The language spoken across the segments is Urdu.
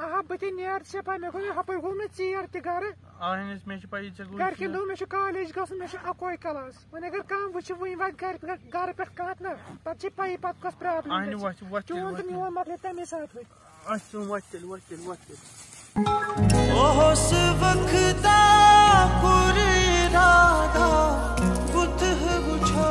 aha beti neer se pa me ko hapar go me tsier te gar ahnis me pai chegu gar ke do me college gas me akoy class when agar kam wuch wo invite gar pe kat na pat pai pat kos problem ahni what tu want me one mat leta me sath with achu what oh us waqt da pur irada buth bucha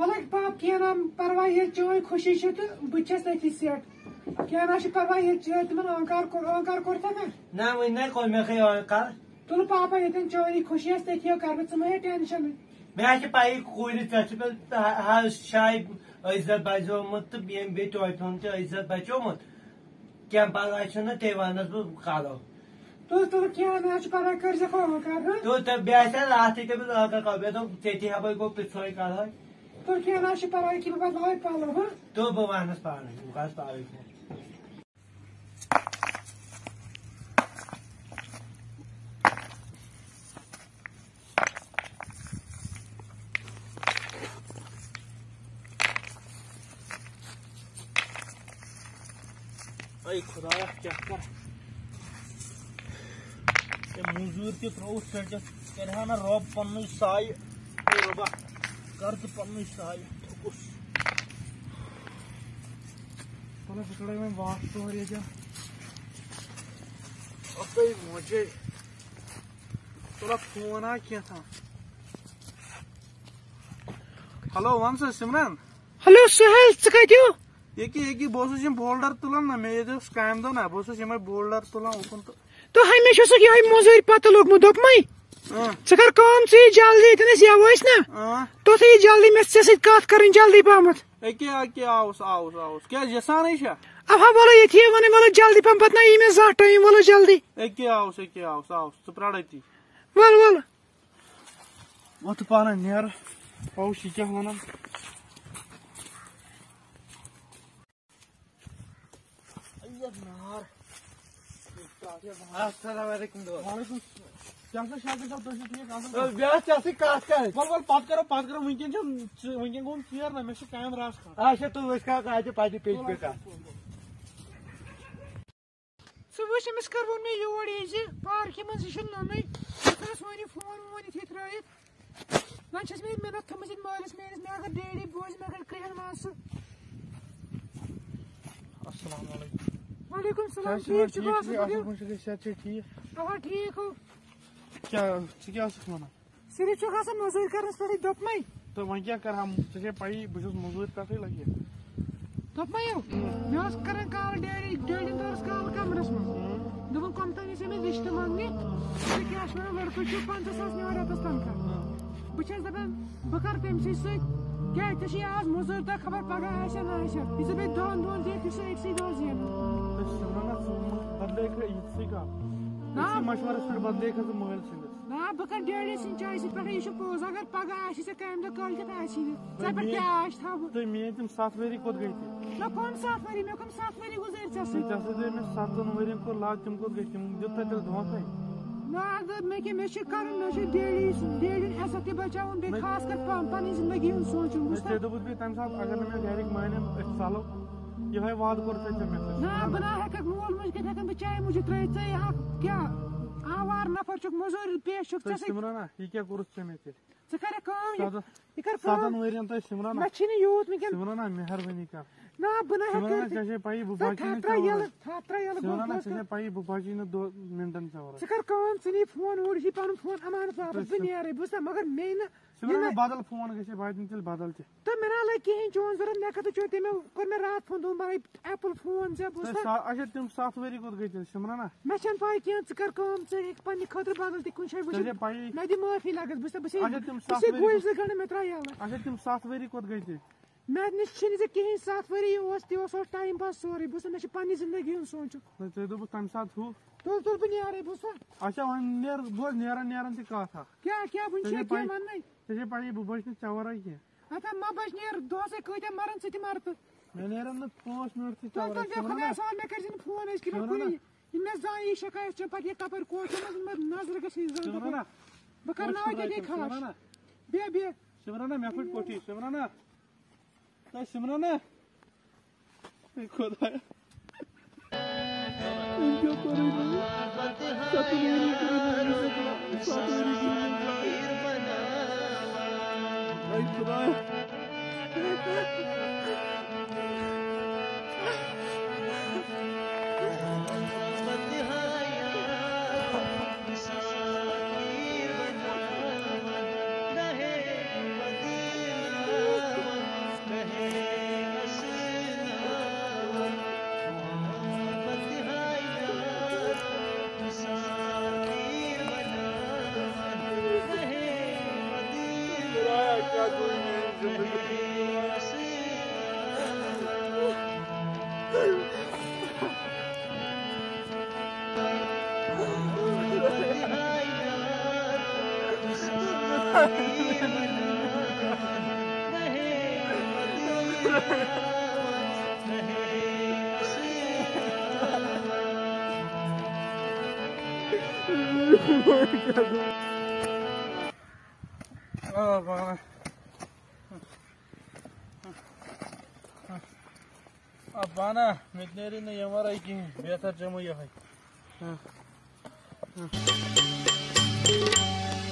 ولک باپ کیا نام پرواہ یہ چون خوشی چھ تو بچس تھی سیٹ کیا نا پرواہ یہ تمن اونکار کور تھا نا ون نا کو مے خی کر تل پاپا یتن چونی خوشی اس تھی کر بہ ژم ٹینشن مے پائی کور ژ شاید عزت بچومت تو بی ٹوپن تہ عزت بچومت کیا پگہ چھ تی ونس بہ کالو تل کیا نا پرواہ کر تو بیس رات تھی مے ٹھیک ہبے گو پھر کالے تل کیا نا پرواہ کہ بہ لاگ پالو ہاں تو بہ ونس پانے بہ گھس پاوی اے خدایا کیا کر موزور تہ تروس ٹھنڈس کرہا نا رب پن سایہ اے ربا کر تو پن سایہ تھوکس پنہ پکڑے میں واش توڑ یہ جا اپے موجے تھوڑا فون آ کیا تھا ہلو ون سا سمران ہلو سہیل ژٕ کتہِ یہ بہت بولڈر تلان نا مے کام دہ نا بہت یہ بولڈر تلان اوکن تو ہمیشہ یہ موزوری پتہ لوگمت دپمے ژٕ کر کٲم ژٕ یہِ جلدی ییٚتٮ۪ن أسۍ یوٕ ٲسۍ نا توٚتھُے یہِ جلدی مےٚ ژےٚ سۭتۍ کتھ کرٕنۍ جلدی پہمت اکے آوُس کیٛازِ یژھانٕے چھا اب ہا ولو ییٚتھی ونٕے ولو جلدی پہم پتہٕ نا یی مےٚ زانٛہہ ٹایم ولو جلدی اکے آوُس ژٕ پرٛار أتی ول ول وۄتھ پانہٕ نیر پوٚز یہِ کیٛاہ ونان السلام علیکم وعلیکم کیا سا شاکر صاحب تُہۍ چھِو ٹھیٖک اصل بیاس ژےٚ کتھ کر ول پتہٕ کرو ونکیٚن گوٚو ژیر نا مےٚ چھُ کامہِ رژھ کھنٛڈ اچھا تو ؤسۍ کھا اتہِ پتہٕ پیٚچ پہ کتھ ژٕ وٕچھ أمِس کروُن مےٚ یور یہِ زِ پارکہِ منٛز یہِ چھُ نوٚنُے ژٕ وۄنۍ فون وون یِتھی ترٲیِتھ وۄنۍ چھس مےٚ مِنت تھٲمٕژ ییٚتہِ مٲلِس میٲنِس مےٚ اگر ڈیڈی بوزِ مےٚ اگر کرٛہن ماسہٕ السلام علیکم وعلیکم السلام ٹھیٖک چھُکھ اصل پٲٹھۍ صحت چھا ٹھیٖک اوا ٹھیٖک ہو کیٛاہ ژٕ کیٛاہ ٲسٕکھ ونان صرف چھُکھ آسان موٚزوٗرۍ کرنس پٮ۪ٹھٕے دوٚپمے تہٕ وۄنۍ کیٛاہ کرہا ژےٚ چھے پیی بہٕ چھُس موٚزوٗرۍ پٮ۪ٹھٕے لگِتھ دوٚپمے مےٚ ٲس کران کال ڈیڈین دۄہس کال کمرس منٛز دوٚپُن کۄمتانۍ ٲسۍ مےٚ رِشتہٕ منٛگنہِ تہٕ کیٛاہ چھِ ونان لڑکہٕ چھُ 50,000 نِوان رٮ۪تس تنخواہ بہٕ چھس دپان بہٕ کرٕ تٔمسٕے سۭتۍ کیٛازِ ژےٚ چھِ آز موٚزوٗرۍ دۄہ خبر پگاہ آسیا نہ آسیا یہِ ژٕ بیٚیہِ دۄن زینہِ سُہ أکسٕے دۄہ زینہٕ بدلے یِتھسٕے کتھ مشورس پٮ۪ٹھ بدلے ژٕ مٲلۍ سٕنٛدِس نہ بہٕ کرٕ ڈیڈی سٕنٛدِ چایہِ سۭتۍ پٮ۪ٹھٕے یہِ چھُ پوٚز اگر پگاہ آسی ژےٚ کامہِ دۄہ کٲلکٮ۪تھ آسی نہٕ ژےٚ پٮ۪ٹھ کیٛاہ آش تھاو بہٕ تہٕ میٲنۍ تِم 7 ؤری کوٚت گٔے تہِ مےٚ کۄن 7 ؤری مےٚ کٕم 7 ؤری گُزٲرۍ ژےٚ سۭتۍ ژےٚ سۭتۍ گٔے مےٚ 7 ؤرین کوٚر لاگ تِم کوٚت گٔے تِم دیُت تۄہہِ تیٚلہِ دھونٛکھے نہ اگر مےٚ کیٛاہ مےٚ چھُ کرُن مےٚ چھُ ڈیڈی عزت تہِ بچاوُن بیٚیہِ خاص کر پنٕنۍ زندگی ہُنٛد سونٛچُن ژےٚ دوٚپُتھ بیٚیہِ تمہِ ساتہٕ اگر نہٕ مےٚ گرِکۍ مانن أسۍ ژلو یِہوے وعدٕ کوٚر ژےٚ مےٚ سۭتۍ نہ بہٕ نہ ہٮ۪ککھ مول موج کِتھ ہٮ۪کن بہٕ چایہِ موٗجوٗب ترٲیِتھ ژٕ اکھ کیٛاہ آوار نفر چھُکھ موٚزوٗرۍ پیش چھُکھ ژےٚ سۭتۍ سِمرنا یہِ کیٛاہ کوٚرُتھ ژےٚ مےٚ تیٚلہِ ژٕ کرکھ کٲم یہِ کر 7 ؤرین تۄہہِ سِمرنا مےٚ چھُے نہٕ یوٗت وٕنکٮ۪ن سِمرنا مہربٲنی کر نہ بہٕ نہ سِمرنا ہٮ۪کہٕ ژےٚ چھے پیی بہٕ بچی نہٕ تھپھ ترٛا یَلہٕ سِمرنا ژےٚ چھے پیی بہٕ بچی نہٕ مِنٹن ژےٚ ورٲے ژٕ کر کٲم ژٕ نی فون اوٗرۍ یہِ پنُن فون امانت واپس بہٕ نیرے بوٗزتھا مگر مےٚ نہٕ سِمرنا بدل فون گژھِ بہٕ دِمہٕ تیٚلہِ بدل تہِ تہٕ مےٚ نہ لگہِ کِہینۍ چون ضروٗرت مےٚ خٲطرٕ چھُ تٔمۍ کوٚر مےٚ راتھ فون دوٚپُن بَنٲے ایپل فون ژےٚ بوٗزتھا اچھا تِم 7 ؤری کوٚت گٔے تیٚلہِ سِمرنا مےٚ چھنہٕ پاے کینٛہہ ژٕ کر کٲم ژٕ ہیٚکہِ پننہِ خٲطرٕ بدل تہِ کُنہِ جایہِ وٕچھِتھ مےٚ دِ معٲفی لگس بوٗزتھا بہٕ چھَس گُلۍ 2 گنٛٹہٕ مےٚ ترٛاو یَلہٕ اچھا تِم 7 ؤری کوٚت گٔے تیٚلہِ مےٚ نِش چھِنہٕ ژےٚ کِہینۍ 7 ؤری اوس تہِ اوس ٹایم پاس سورُے بوٗزتھا مےٚ چھُ پننہِ زندگی ہُنٛد سونٛچُن ژےٚ دوٚپُتھ تمہِ ساتہٕ ہُہ تُل بہٕ نیرے بوٗزتھا اچھا وۄنۍ نیر بوز نیران تہِ کتھ اکھ کیٛاہ وٕنہِ چھےٚ کینٛہہ وَننَے ژےٚ چھے پیی بہٕ بچہٕ نہٕ ژےٚ ورٲے کینٛہہ ہتا ما بچ نیر دۄہسے کۭتیاہ مرن ژٕ تہِ مر تہٕ مےٚ نیرن نہٕ 5 مِنٹ تہِ ژےٚ تُل ورٲے خۄدایس حوال مےٚ کٔرۍ زِ نہٕ فون أزۍ کہِ مےٚ کُنی یہِ مےٚ زانہِ یہِ شِکایت چھِ پتہٕ یہِ کپٲرۍ کوچن منٛز نظرِ گژھِ یہِ زن بہٕ کرناوے تیٚلہِ خاص بیٚہہ سِمرنا مےٚ پھٕٹۍ کوٹھی سِمرنا سِمرنا خۄدایا أمۍ کیٛاہ کوٚرُے مےٚ خۄدایا بانا متنیری نہ یمرائی کہیں بہتر جمع یہ ہے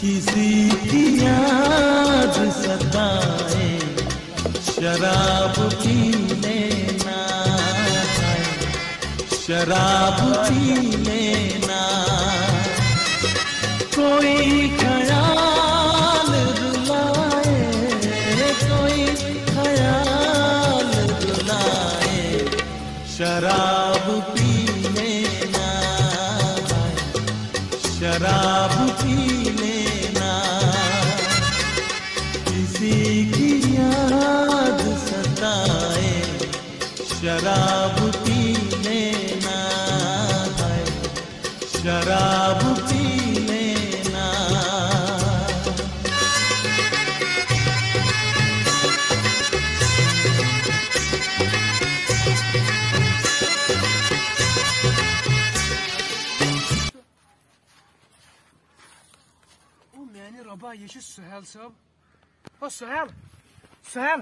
کسی کی یاد ستائے شراب پینے نہ آئے شراب پینے نہ کوئی خیال رلائے کوئی خیال رلائے شراب پینے نہ آئے شراب پینے نہ کسی کی یاد ستائے شراب پینے نہ آئے شراب پینے نہ میانہ ربا یہ سہیل صاحب او سہیل سہیل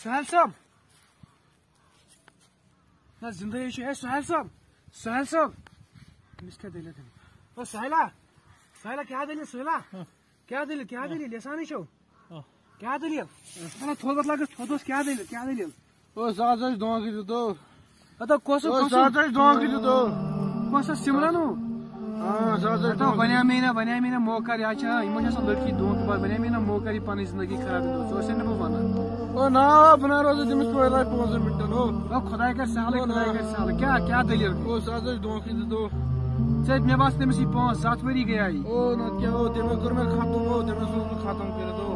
سہیل صاحب نہ زندگی ہے سہیل صاحب امس کیا دلیل او سہیلا سہیلا کیا دلیل سہیلا کیا دلیل لسانی چھو کیا دلیل انا تھوڑ لگس تھوڑس کیا دلیل او ساز دونکی دو اتا کوس دونکی دو کوس سمرانو ساز بنیا مینا موقع یہ لڑکی دھوکہ باز بنیا مینا موقع پن زندگی خراب سو ونان او نا بنا روز تمس پہلے 5 منٹن او خدا کر سہل کیا دلیل او ساز دونکی دو ژے مے باس تمس 5-7 ؤری گٔے او نہ کیا او تم کر میں ختم او تم ختم کر دو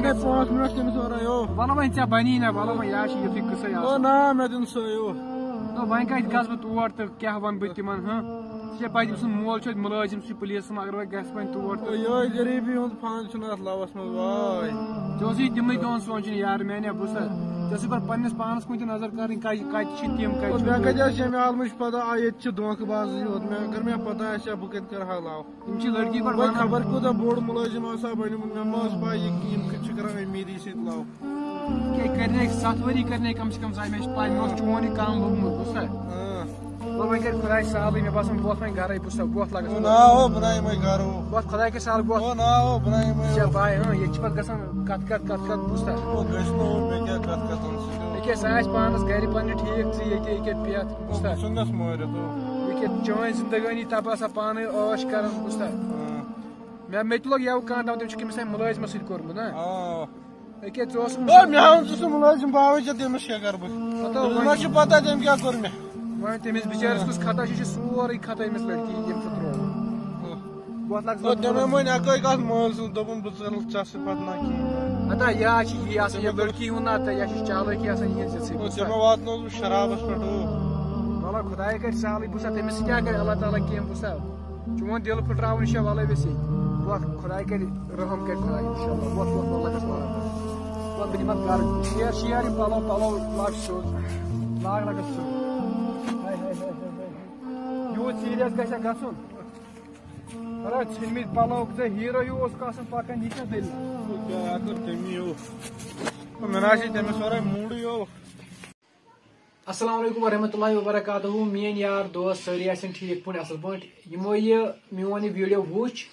نے 5 منٹ تمس ورے او ولو وۄنۍ ژےٚ بنی نا ولو وۄنۍ یہ یُتھُے قصے او نا مے دن سو او وۄنۍ کتہِ گژھٕ بہٕ تور تہٕ کیٛاہ وَنہٕ بہٕ تِمن ژےٚ پَزِ أمۍ سُنٛد مول چھُ اَتہِ مُلٲزِم سُہ چھُ پُلیٖسَس منٛز اگر وۄنۍ گژھِ وۄنۍ تور تہٕ یہ غریبی ہُنٛد فن چھُنہٕ اتھ لوس منٛز واے ژےٚ اوسُے تِمنٕے دۄہن سونٛچُن یار میانے بوٗزتھا ژےٚ اوسُے گۄڈٕ پننِس پانس کُن تہِ نظر کَرٕنۍ کَتہِ چھِ تِم مے کَتہِ کتہِ آسہِ ییٚمہِ عالمٕچ پتہ ییٚتہِ چھِ دھوکہٕ بازی یوت مےٚ اگر مےٚ پتہ آسہِ ہا بہٕ کتہِ کرٕ ہا لاو یِم چھِ لڑکی گۄڈٕ وۄنۍ وَنان خبر کوٗتاہ بوٚڑ مُلٲزِم آسہٕ ہا بنیومُت مےٚ ما ٲس پاے یِم چھِ کران امیٖری سۭتۍ لاو کرنے 7 ؤری کرنے کم سے کم مےٚ چھِ پاے مےٚ اوس چون یہِ کَم لوٚگمُت بوٗزتھا وۄنۍ کَرِ خۄداے سہلٕے مےٚ باسان بہٕ وۄتھ وۄنۍ گرے بوٗزتھا بہٕ وۄتھ لگس نا او بہٕ نہٕ یِمے گرٕ او بہٕ وۄتھ خۄداے کہِ سہل بہٕ او وۄتھ نا او بہٕ نہٕ یِمے ژےٚ پاے ییٚتہِ چھِ پتہٕ گژھان کتھ بوٗزتھا او گژھِ نہٕ او مےٚ کیٛاہ کتھ کتھن سۭتۍ ییٚکیٛاہ سُہ آسہِ پانس گرِ پننہِ ٹھیٖک ژٕ ییٚکیٛاہ پٮ۪تھ بوٗزتھا بہٕ ژھٕنس مٲرِتھ او ییٚکیٛاہ چٲنۍ زندگٲنی تپہٕ آسان پانے عٲش کران بوٗزتھا مےٚ تہِ لوٚگ یَوٕ کانٛہہ دپان تٔمۍ چھُ کٔمِس تانۍ مُلٲزمس سۭتۍ کوٚرمُت نا ییٚکیٛاہ ژٕ اوسُکھ او مےٚ ہاوُن ژٕ سُہ مُلٲزِم باوے ژےٚ تٔمِس کیٛاہ کرٕ بہٕ مےٚ چھِ پتہ تٔمۍ کیٛاہ کوٚر مےٚ وۄنۍ تٔمِس بِچٲرِس کُس خطا چھُ یہِ چھِ سورُے خطا أمِس لڑکی ییٚمہِ سۭتۍ تروو بہٕ وۄتھ لگس تٔمۍ وۄنۍ اکٲے کتھ مٲل سٕنٛز دوٚپُن بہٕ ژلہٕ ژےٚ سۭتۍ پتہٕ نہ کِہیٖنۍ ہتا یہِ چھِ یہِ آسان یہِ لڑکی ہُنٛد نا تہٕ یہِ چھِ چالٲکی آسان یِہنٛزِ سۭتۍ ژےٚ واتنووُس بہٕ شرابس پٮ۪ٹھ او وَلہ خۄداے کرِ سہلٕے بوٗزتھا تٔمِس کیٛاہ کرِ اللہ تعالیٰ کینٛہہ بوٗزتھا چون دِل پھٕٹراوُن چھا وَلے ویسے بہٕ وۄتھ خۄداے کرِ رحم کرِ خۄداے اِنشاء اللہ وۄتھ لگس وۄتھ بہٕ دِمہٕ گرٕ شیر یِم پلو لاگ سیوٚد لاگ لگس سیوٚد یوٗت سیٖریس گژھِ گژھُن ژھٕنمٕتۍ پلو ژےٚ ہیٖرو ہیوٗ اوسُکھ آسان پکان یہِ کیٛاہ دٔلیل کیٛاہ کٔر تٔمی او مےٚ نہ آسہِ تٔمِس ورٲے موٗڈٕے او السلام علیکم ورحمۃ اللہ وبرکاتہ میٲنۍ یار دوس سٲری آسن ٹھیٖک پٲٹھۍ اصل پٲٹھۍ یِمو یہِ میون یہِ ویٖڈیو وٕچھ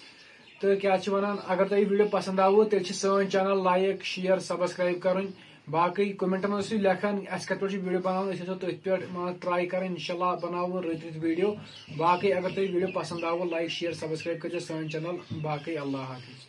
تہٕ کیٛاہ چھِ وَنان اگر تۄہہِ یہِ ویٖڈیو پسنٛد آوٕ تیٚلہِ چھِ سٲنۍ چینل لایک شیر سبسکرایب کرٕنۍ باقٕے کومنٹن منٛز ٲسِو لیکھان اَسہِ کتھ پٲٹھۍ چھُ ویٖڈیو بناوُن أسۍ ٲسو تٔتھۍ پٮ۪ٹھ مان ٹراے کرٕنۍ انشاء اللہ بناوو رٕتۍ ویٖڈیو باقٕے اگر تۄہہِ ویٖڈیو پسنٛد آوٕ لایک شیر سبسکرایب کٔرزیٚو سٲنۍ چینل باقٕے اللہ حافظ